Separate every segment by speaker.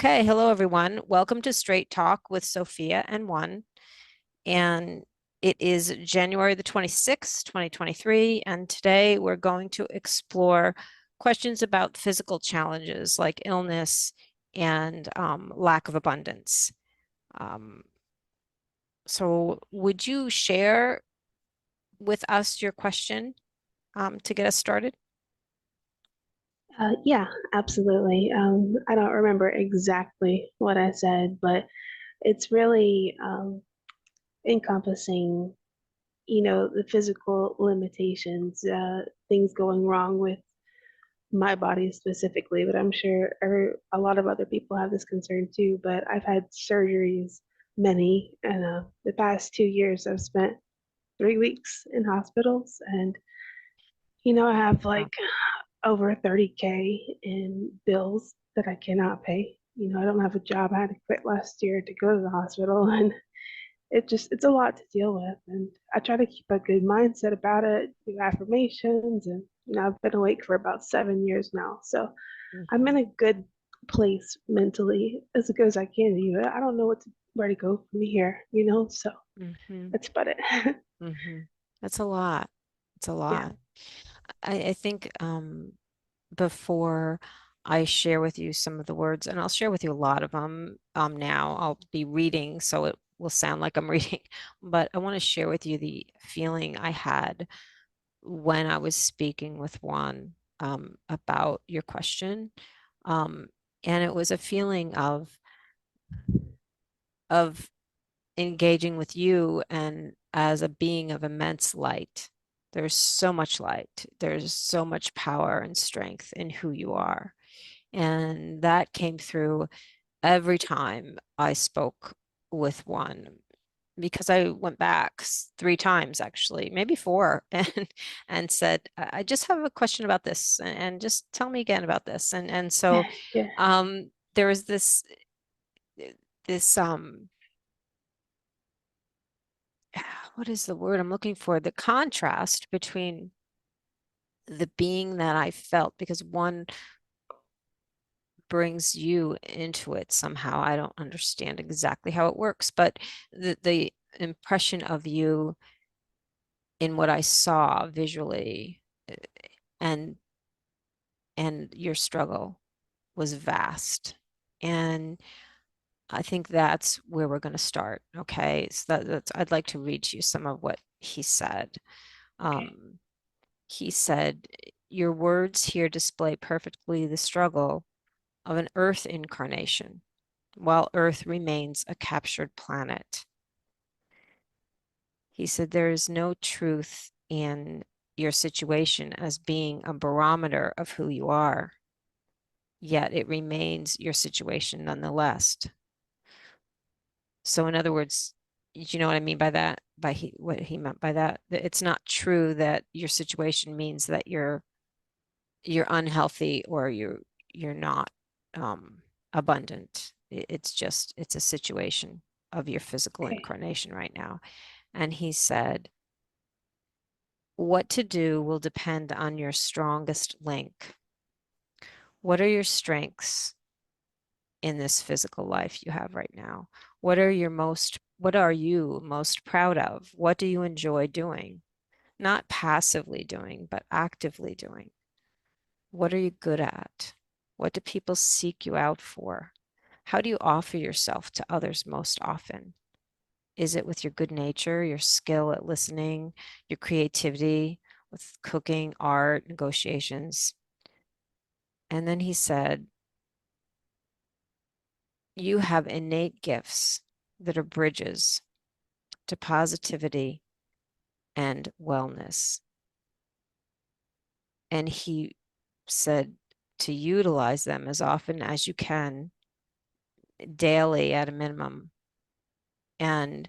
Speaker 1: Okay, hello everyone. Welcome to Straight Talk with Sophia and One. And it is January the 26th, 2023. And today we're going to explore questions about physical challenges like illness and lack of abundance. Um, so would you share with us your question to get us started?
Speaker 2: Yeah, absolutely. I don't remember exactly what I said, but it's really encompassing, the physical limitations, things going wrong with my body specifically, but I'm sure a lot of other people have this concern too. But I've had surgeries, many, and the past 2 years I've spent 3 weeks in hospitals, and I have
Speaker 1: Wow.
Speaker 2: like over 30K in bills that I cannot pay. I don't have a job. I had to quit last year to go to the hospital, and it's a lot to deal with. And I try to keep a good mindset about it, do affirmations, and I've been awake for about 7 years now. So I'm in
Speaker 1: Mhm,
Speaker 2: a good place mentally as good as I can. I don't know where to go from here, so
Speaker 1: mhm,
Speaker 2: that's about it.
Speaker 1: mhm. That's a lot. It's a
Speaker 2: Yeah.
Speaker 1: lot. I think before I share with you some of the words, and I'll share with you a lot of them now. I'll be reading, so it will sound like I'm reading, but I want to share with you the feeling I had when I was speaking with Juan about your question. Um, and it was a feeling of engaging with you and as a being of immense light. There's so much light. There's so much power and strength in who you are. And that came through every time I spoke with One because I went back 3 times actually, maybe four, and said, I just have a question about this and just tell me again about this. And so
Speaker 2: Yeah.
Speaker 1: there was this what is the word I'm looking for? The contrast between the being that I felt, because one brings you into it somehow. I don't understand exactly how it works, but the impression of you in what I saw visually and and your struggle was vast. And I think that's where we're going to start. Okay. So that's I'd like to read to you some of what he said.
Speaker 2: Okay.
Speaker 1: Um, he said, your words here display perfectly the struggle of an Earth incarnation while Earth remains a captured planet. He said, there is no truth in your situation as being a barometer of who you are, yet it remains your situation nonetheless. So, in other words, do you know what I mean by that? What he meant by that? That it's not true that your situation means that you're unhealthy or you're not abundant. It's just it's a situation of your physical
Speaker 2: Okay.
Speaker 1: incarnation right now. And he said, what to do will depend on your strongest link. What are your strengths in this physical life you have right now? What are you most proud of? What do you enjoy doing? Not passively doing, but actively doing. What are you good at? What do people seek you out for? How do you offer yourself to others most often? Is it with your good nature, your skill at listening, your creativity with cooking, art, negotiations? And then he said, you have innate gifts that are bridges to positivity and wellness. And he said to utilize them as often as you can, daily at a minimum. And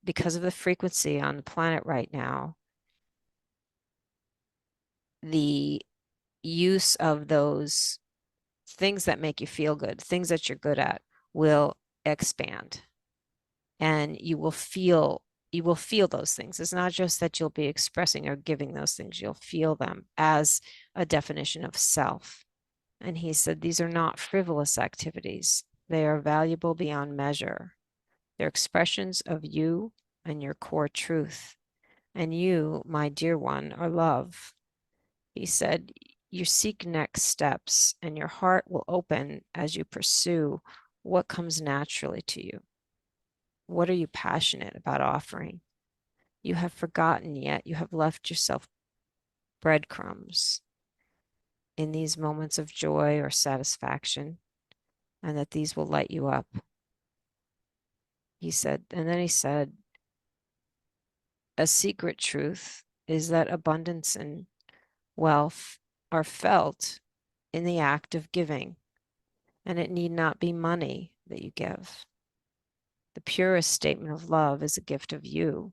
Speaker 1: because of the frequency on the planet right now, the use of those things that make you feel good, things that you're good at, will expand and you will feel those things. It's not just that you'll be expressing or giving those things, you'll feel them as a definition of self. And he said these are not frivolous activities. They are valuable beyond measure. They're expressions of you and your core truth. And you, my dear one, are love. He said, you seek next steps, and your heart will open as you pursue what comes naturally to you. What are you passionate about offering? You have forgotten, yet you have left yourself breadcrumbs in these moments of joy or satisfaction, and that these will light you up. He said, and then he said, a secret truth is that abundance and wealth are felt in the act of giving, and it need not be money that you give. The purest statement of love is a gift of you.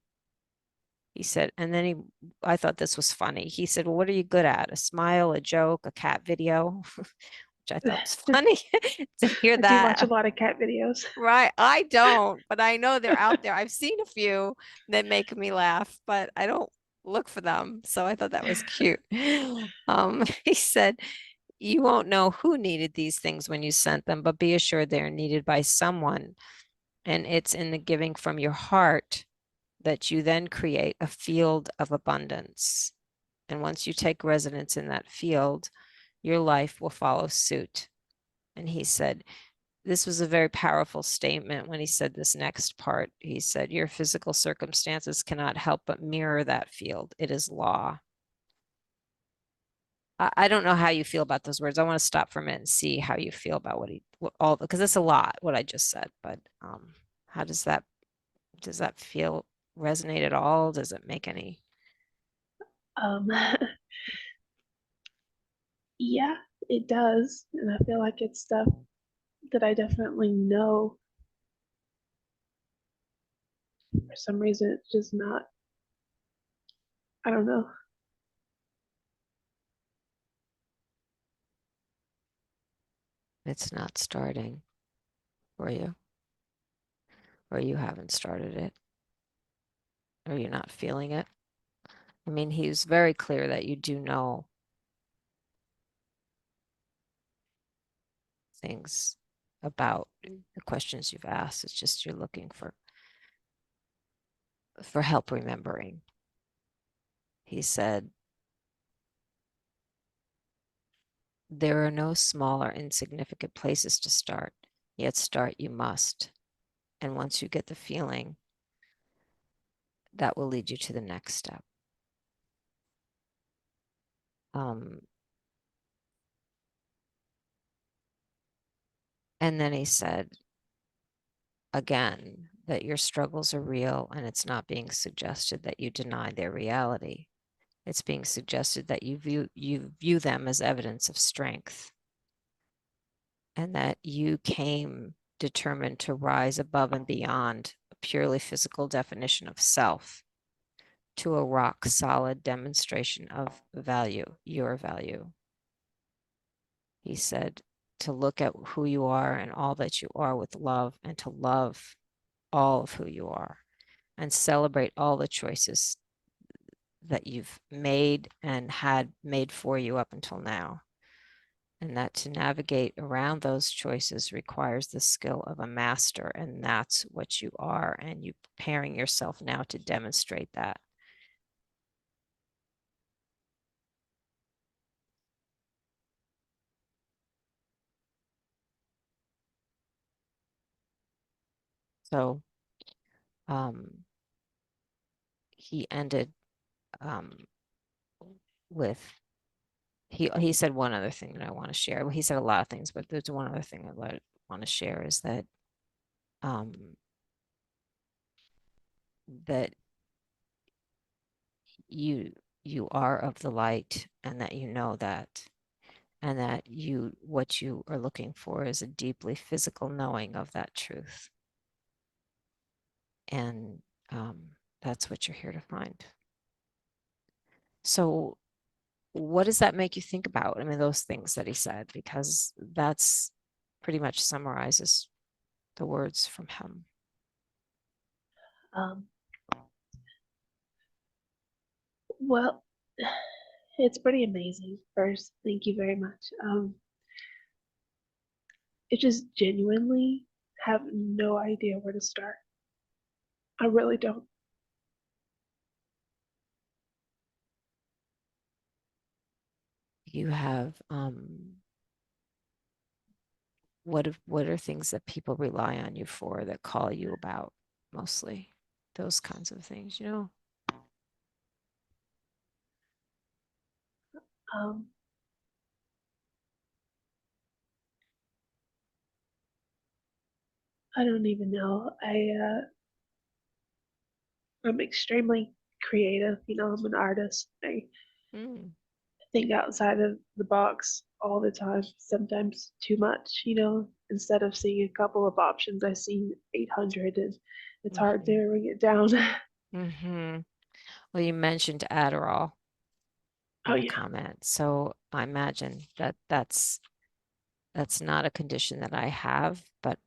Speaker 1: He said, and then I thought this was funny. He said, well, what are you good at? A smile, a joke, a cat video, which I thought was funny to hear
Speaker 2: I do watch a
Speaker 1: that.
Speaker 2: lot of cat videos.
Speaker 1: Right. I don't, but I know they're out there. I've seen a few that make me laugh, but I don't look for them. So I thought that was cute. He said, you won't know who needed these things when you sent them, but be assured they are needed by someone. And it's in the giving from your heart that you then create a field of abundance. And once you take residence in that field, your life will follow suit. And he said, this was a very powerful statement when he said this next part. He said, your physical circumstances cannot help but mirror that field. It is law. I don't know how you feel about those words. I want to stop for a minute and see how you feel about all, because it's a lot what I just said, but how does that feel resonate at all? Does it make any?
Speaker 2: Um, yeah, it does. And I feel like it's stuff that I definitely know. For some reason, it's just not, I don't know.
Speaker 1: It's not starting for you, or you haven't started it, or you're not feeling it. I mean, he's very clear that you do know things about the questions you've asked. It's just you're looking for help remembering. He said, there are no small or insignificant places to start, yet start you must. And once you get the feeling, that will lead you to the next step. Um, and then he said, again, that your struggles are real, and it's not being suggested that you deny their reality. It's being suggested that you view them as evidence of strength, and that you came determined to rise above and beyond a purely physical definition of self to a rock solid demonstration of value, your value. He said to look at who you are and all that you are with love, and to love all of who you are, and celebrate all the choices that you've made and had made for you up until now. And that to navigate around those choices requires the skill of a master, and that's what you are. And you preparing yourself now to demonstrate that. So he ended um, with he said one other thing that I want to share. Well, he said a lot of things, but there's one other thing I want to share is that um, that you you are of the light, and that you know that, and that what you are looking for is a deeply physical knowing of that truth, and that's what you're here to find. So what does that make you think about? I mean, those things that he said, because that's pretty much summarizes the words from him.
Speaker 2: Um, well, it's pretty amazing. First, thank you very much. it just genuinely have no idea where to start. I really don't.
Speaker 1: You have what are things that people rely on you for that call you about mostly? Those kinds of things, you know?
Speaker 2: Um, I don't even know. I'm extremely creative. I'm an artist. I
Speaker 1: Mm,
Speaker 2: think outside of the box all the time, sometimes too much. Instead of seeing a couple of options, I see 800 and it's hard to
Speaker 1: hmm
Speaker 2: narrowing it down.
Speaker 1: hmm Well, you mentioned Adderall
Speaker 2: Oh,
Speaker 1: in a
Speaker 2: yeah.
Speaker 1: comment, so I imagine that that's not a condition that I have, but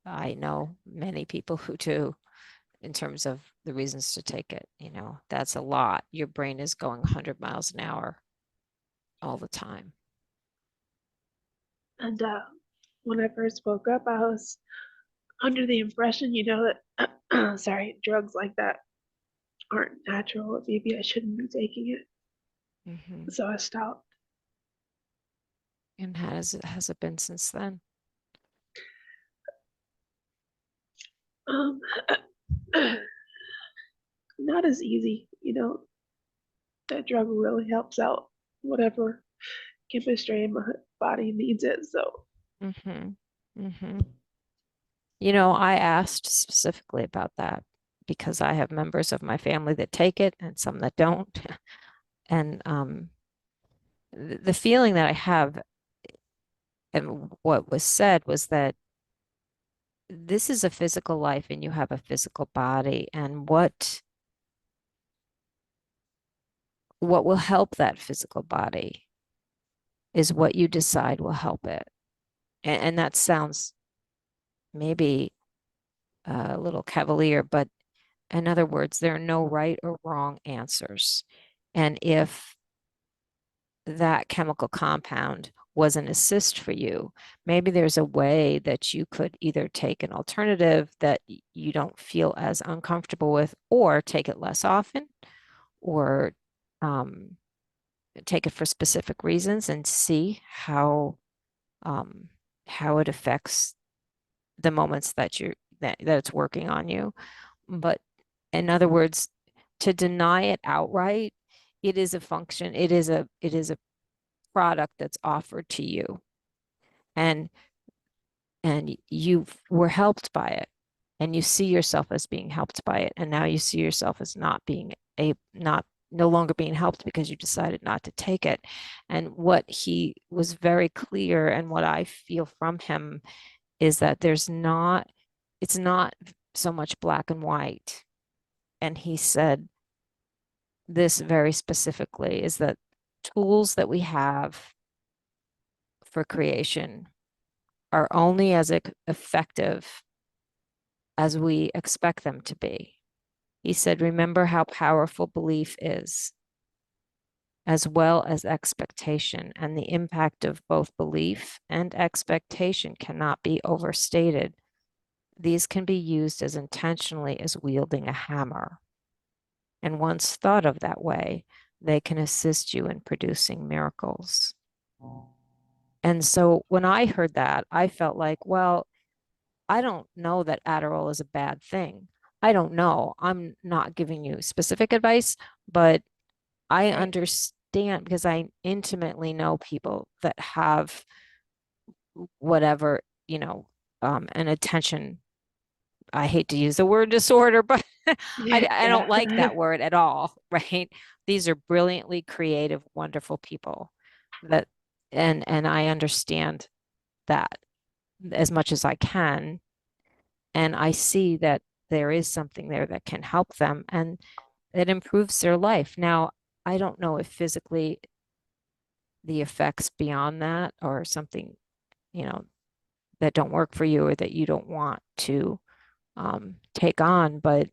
Speaker 1: I know many people who do in terms of the reasons to take it. That's a lot. Your brain is going 100 miles an hour all the time.
Speaker 2: And when I first woke up, I was under the impression, that, sorry, drugs like that aren't natural. Maybe I shouldn't be taking it.
Speaker 1: Hmm
Speaker 2: So I stopped.
Speaker 1: And has it been since then?
Speaker 2: Um, not as easy. That drug really helps out whatever chemistry in my body needs it. So,
Speaker 1: Hmm hmm I asked specifically about that because I have members of my family that take it and some that don't. And the feeling that I have and what was said was that this is a physical life and you have a physical body, and what will help that physical body is what you decide will help it. And that sounds maybe a little cavalier, but in other words, there are no right or wrong answers. And if that chemical compound was an assist for you, maybe there's a way that you could either take an alternative that you don't feel as uncomfortable with, or take it less often, or um, take it for specific reasons and see um, how it affects the moments that it's working on you. But in other words, to deny it outright, it is a function, it is a product that's offered to you, and you were helped by it, and you see yourself as being helped by it, and now you see yourself as not no longer being helped because you decided not to take it. And what he was very clear, and what I feel from him, is that it's not so much black and white. And he said this very specifically, is that tools that we have for creation are only as effective as we expect them to be. He said, remember how powerful belief is, as well as expectation, and the impact of both belief and expectation cannot be overstated. These can be used as intentionally as wielding a hammer. And once thought of that way, they can assist you in producing miracles. And so when I heard that, I felt like, well, I don't know that Adderall is a bad thing. I don't know. I'm not giving you specific advice, but I
Speaker 2: right.
Speaker 1: understand because I intimately know people that have whatever, an attention. I hate to use the word disorder, but I don't like
Speaker 2: Yeah.
Speaker 1: that word at all, right? These are brilliantly creative, wonderful people that, and I understand that as much as I can. And I see that there is something there that can help them and it improves their life. Now, I don't know if physically the effects beyond that or something, you know, that don't work for you or that you don't want to take on, but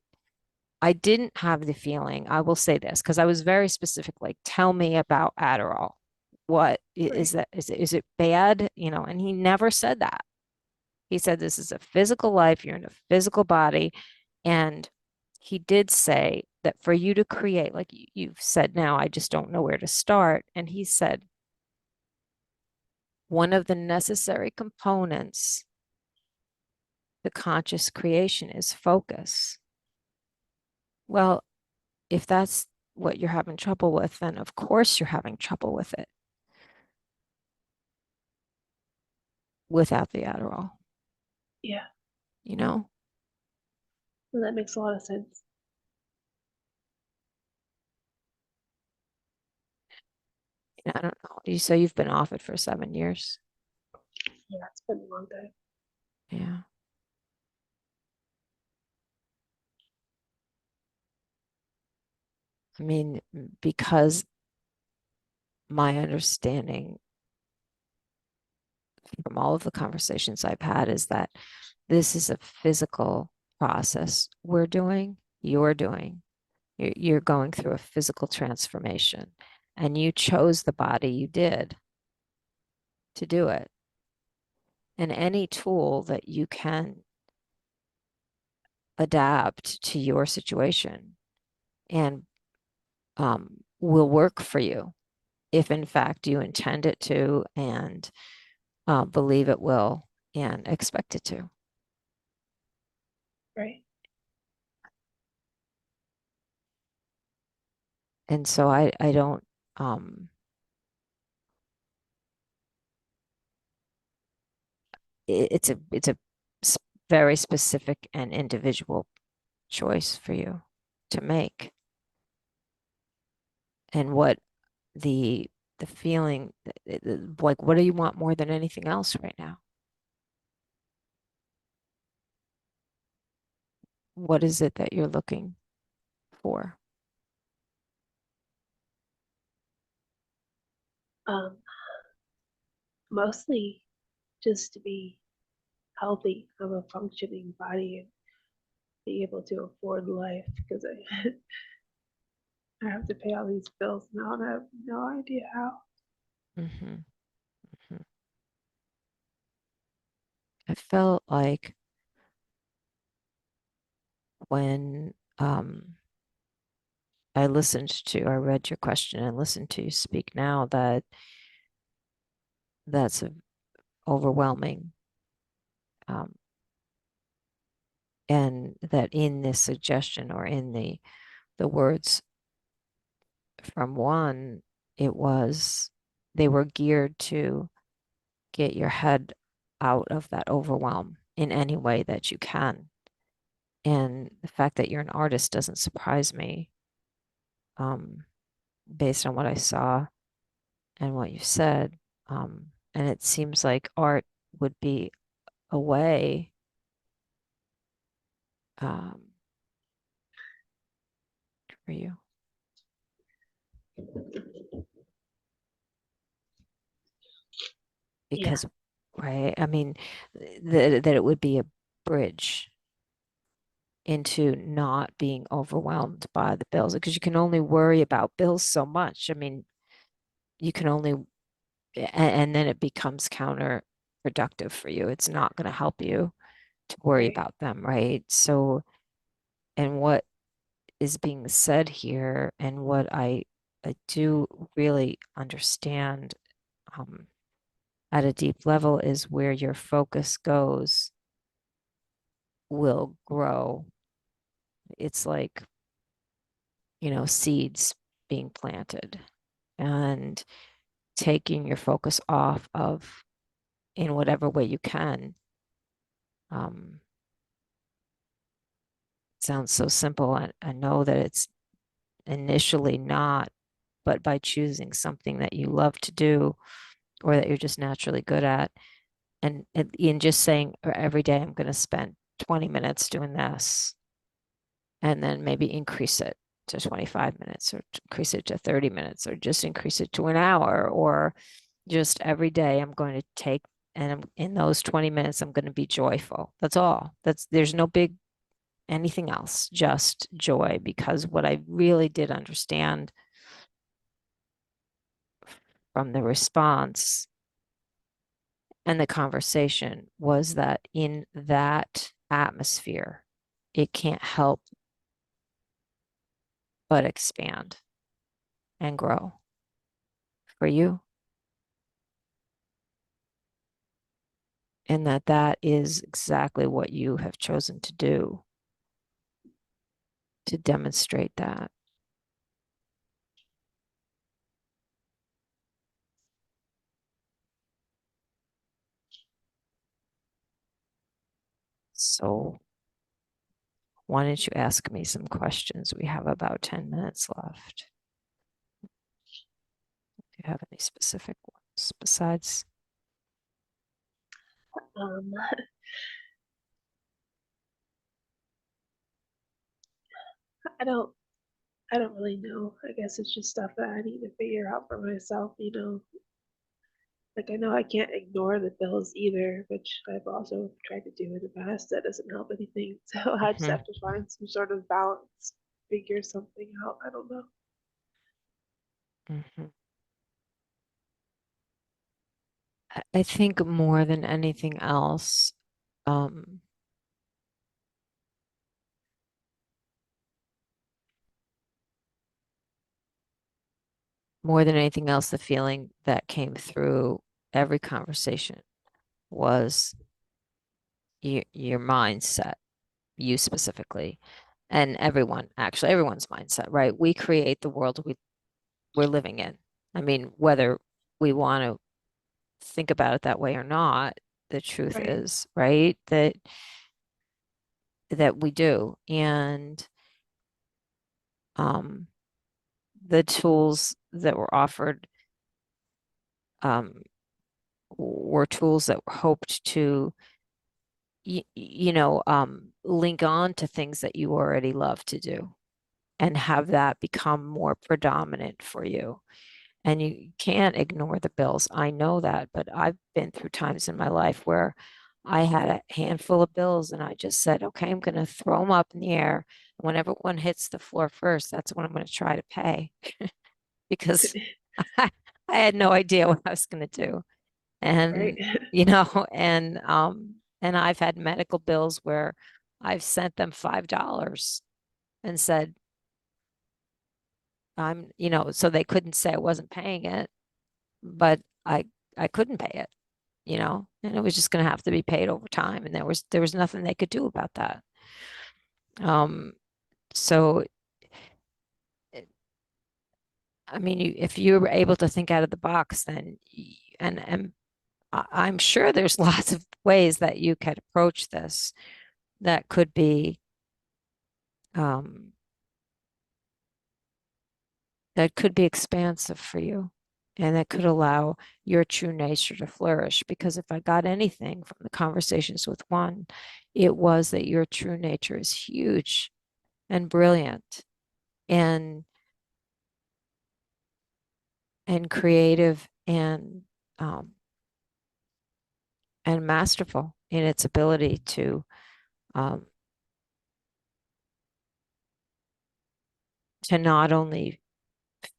Speaker 1: I didn't have the feeling, I will say this, because I was very specific, like, tell me about Adderall. What is
Speaker 2: Right.
Speaker 1: that? Is it bad? And he never said that. He said, this is a physical life. You're in a physical body. And he did say that for you to create, like you've said now, I just don't know where to start. And he said, one of the necessary components to conscious creation is focus. Well, if that's what you're having trouble with, then of course you're having trouble with it without the Adderall,
Speaker 2: Yeah,
Speaker 1: you know?
Speaker 2: well, that makes a lot of sense.
Speaker 1: I don't know. You say you've been off it for 7 years.
Speaker 2: Yeah, it's been a long time.
Speaker 1: Yeah. I mean, because my understanding from all of the conversations I've had is that this is a physical process you're doing. You're going through a physical transformation, and you chose the body you did to do it. And any tool that you can adapt to your situation and will work for you if in fact you intend it to and believe it will and expect it to.
Speaker 2: Right.
Speaker 1: And so I don't um it's a very specific and individual choice for you to make. And what the feeling like what do you want more than anything else right now? What is it that you're looking for?
Speaker 2: Um, Mostly just to be healthy, have a functioning body, and be able to afford life because I have to pay all these bills now and I have no idea how.
Speaker 1: Hmm. I felt like when I read your question and listened to you speak now that that's a overwhelming. Um, and that in this suggestion or in the words from one, it was they were geared to get your head out of that overwhelm in any way that you can. And the fact that you're an artist doesn't surprise me, um, based on what I saw and what you said. And it seems like art would be a way um, for you
Speaker 2: Yeah,
Speaker 1: because, right? I mean, that it would be a bridge into not being overwhelmed by the bills because you can only worry about bills so much. I mean, you can only, and then it becomes counterproductive for you. It's not going to help you to worry
Speaker 2: right.
Speaker 1: about them, right? So, and what is being said here, and what I do really understand at a deep level is where your focus goes will grow. It's like, seeds being planted and taking your focus off of in whatever way you can. Um, sounds so simple. I know that it's initially not, but by choosing something that you love to do or that you're just naturally good at, and in just saying every day I'm going to spend 20 minutes doing this, and then maybe increase it to 25 minutes or increase it to 30 minutes or just increase it to an hour or just every day I'm going to take and in those 20 minutes I'm going to be joyful. That's all. There's no big anything else, just joy because what I really did understand from the response And the conversation was that in that atmosphere, it can't help but expand and grow for you. And that that is exactly what you have chosen to do to demonstrate that. So why don't you ask me some questions? We have about 10 minutes left. Do you have any specific ones besides?
Speaker 2: Um, I don't I don't really know. I guess it's just stuff that I need to figure out for myself, you know. Like I know I can't ignore the bills either, which I've also tried to do in the past. That doesn't help anything. So I just
Speaker 1: Mhm,
Speaker 2: have to find some sort of balance, figure something out. I don't know.
Speaker 1: mhm. I think more than anything else, um, more than anything else, the feeling that came through every conversation was your mindset, you specifically, and everyone, actually everyone's mindset, right? We create the world we're living in. I mean, whether we want to think about it that way or not, the truth
Speaker 2: Right.
Speaker 1: is, right, that we do. And um, the tools that were offered um, were tools that were hoped to link on to things that you already love to do and have that become more predominant for you. And you can't ignore the bills. I know that, but I've been through times in my life where I had a handful of bills and I just said, okay, I'm going to throw them up in the air. Whenever one hits the floor first, that's what I'm going to try to pay because I, I had no idea what I was going to do.
Speaker 2: Right.
Speaker 1: And, and I've had medical bills where I've sent them $5 and said, so they couldn't say I wasn't paying it, but I couldn't pay it, and it was just going to have to be paid over time, and there was nothing they could do about that. Um, so I mean, if you were able to think out of the box, then and I'm sure there's lots of ways that you could approach this that could be um, that could be expansive for you and that could allow your true nature to flourish. Because if I got anything from the conversations with one, it was that your true nature is huge and brilliant and creative um, and masterful in its ability um, to not only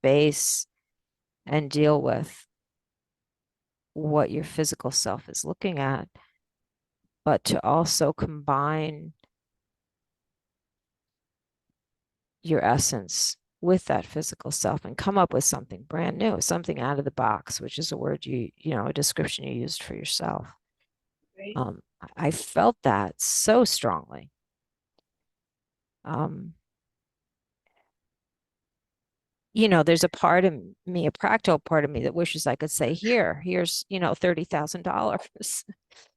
Speaker 1: face and deal with what your physical self is looking at, but to also combine your essence with that physical self and come up with something brand new, something out of the box, which is a word a description you used for yourself.
Speaker 2: Right.
Speaker 1: I felt that so strongly. Um, there's a part of me, a practical part of me that wishes I could say, here's, $30,000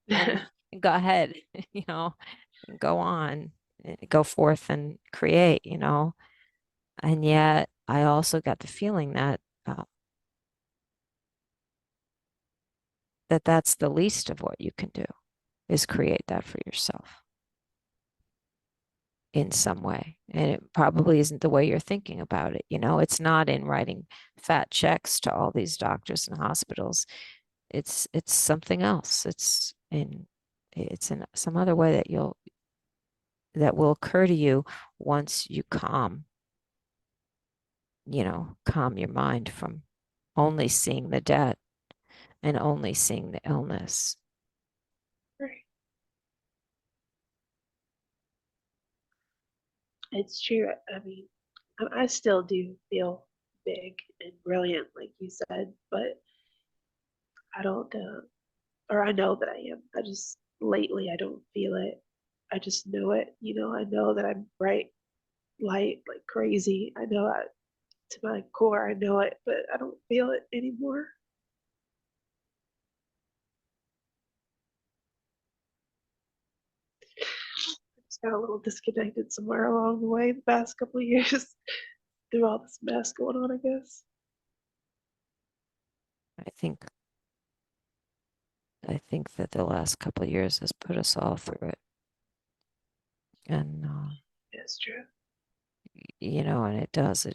Speaker 1: and go ahead, and go on, and go forth and create, And yet I also got the feeling that that's the least of what you can do is create that for yourself in some way. And it probably isn't the way you're thinking about it. It's not in writing fat checks to all these doctors and hospitals. It's something else. It's in some other way that will occur to you once you calm your mind from only seeing the debt and only seeing the illness.
Speaker 2: Right. It's true. I mean, I still do feel big and brilliant, like you said, but I don't, or I know that I am. I just lately I don't feel it. I just know it. I know that I'm bright, light, like crazy. I know it to my core. I know it, but I don't feel it anymore. I just got a little disconnected somewhere along the way the past couple of years through all this mess going on, I guess.
Speaker 1: I think I think that the last couple of years has put us all through it. And
Speaker 2: It's true.
Speaker 1: and it does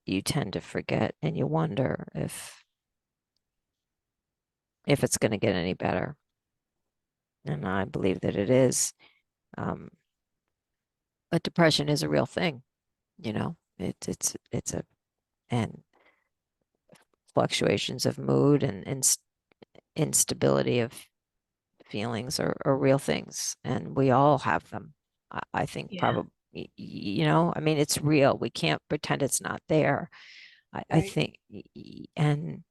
Speaker 1: you tend to forget and you wonder if it's going to get any better. And I believe that it is. Um, but depression is a real thing, it's a and fluctuations of mood and instability of feelings are real things, and we all have them. I think
Speaker 2: Yeah,
Speaker 1: probably, I mean, it's real. We can't pretend it's not there. I
Speaker 2: right.
Speaker 1: think, and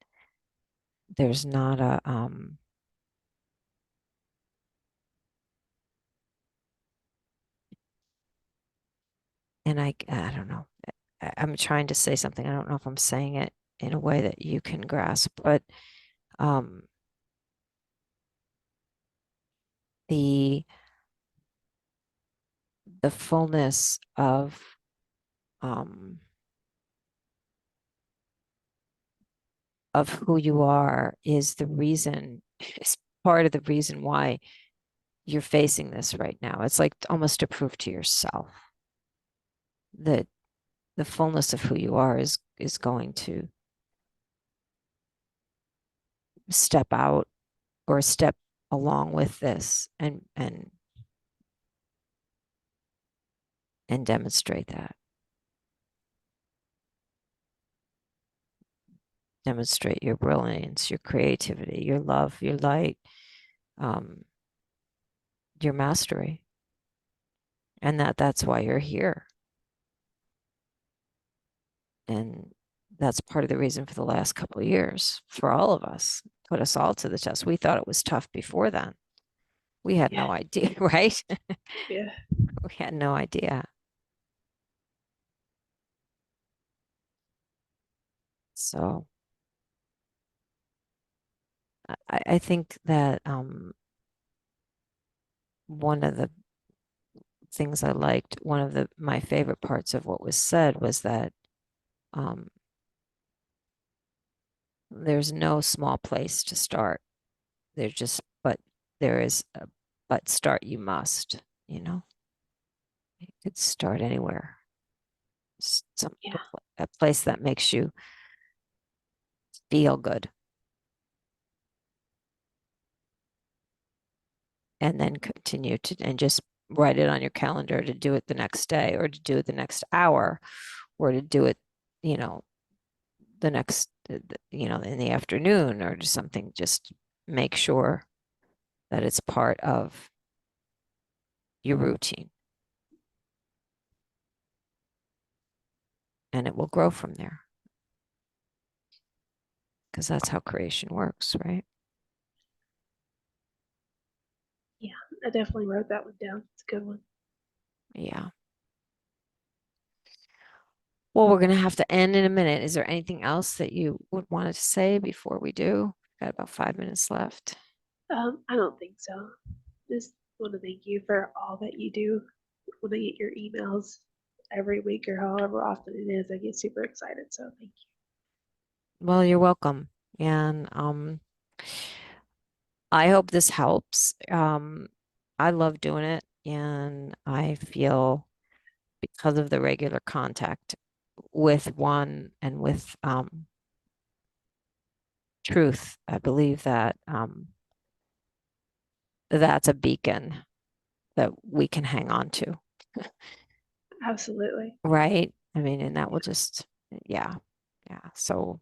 Speaker 1: there's not a, and I don't know. I'm trying to say something. I don't know if I'm saying it in a way that you can grasp, but um, the the fullness um, of who you are is part of the reason why you're facing this right now. It's like almost to prove to yourself that the fullness of who you are is going to step out or step along with this and demonstrate that. Demonstrate your brilliance, your creativity, your love, your light, um, your mastery, and that's why you're here. And that's part of the reason for the last couple of years for all of us, put us all to the test. We thought it was tough before then. We had
Speaker 2: Yeah,
Speaker 1: no idea, right?
Speaker 2: yeah,
Speaker 1: We had no idea. So I think that one of the things I liked, one of my favorite parts of what was said was that um, there's no small place to start. There's just, but there is, but start you must, you know, you could start anywhere. Some
Speaker 2: yeah,
Speaker 1: a place that makes you feel good, and then continue to and just write it on your calendar to do it the next day or to do it the next hour or to do it, you know, the next, in the afternoon or just something. Just make sure that it's part of your routine, and it will grow from there because that's how creation works, right?
Speaker 2: yeah. I definitely wrote that one down. It's a good one.
Speaker 1: Yeah. Well, we're going to have to end in a minute. Is there anything else that you would want to say before we do? Got about 5 minutes left.
Speaker 2: I don't think so. Just want to thank you for all that you do. When I get your emails every week or however often it is, I get super excited. So thank
Speaker 1: Well, you're welcome. And I hope this helps. I love doing it, and I feel because of the regular contact with one and with truth, I believe that that's a beacon that we can hang on to,
Speaker 2: you. Absolutely.
Speaker 1: right? I mean, and that will
Speaker 2: Yeah.
Speaker 1: just, yeah, yeah. So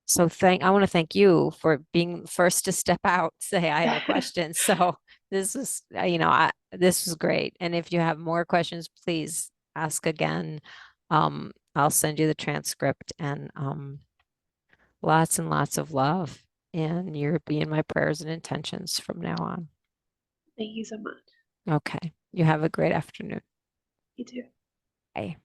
Speaker 1: So I want to thank you for being first to step out, say I have a question. So this is, this was great. And if you have more questions, please ask again. I'll send you the transcript and lots and lots of love. And you're being my prayers and intentions from now on.
Speaker 2: Thank you so much.
Speaker 1: Okay. You have a great afternoon.
Speaker 2: You too.
Speaker 1: Bye.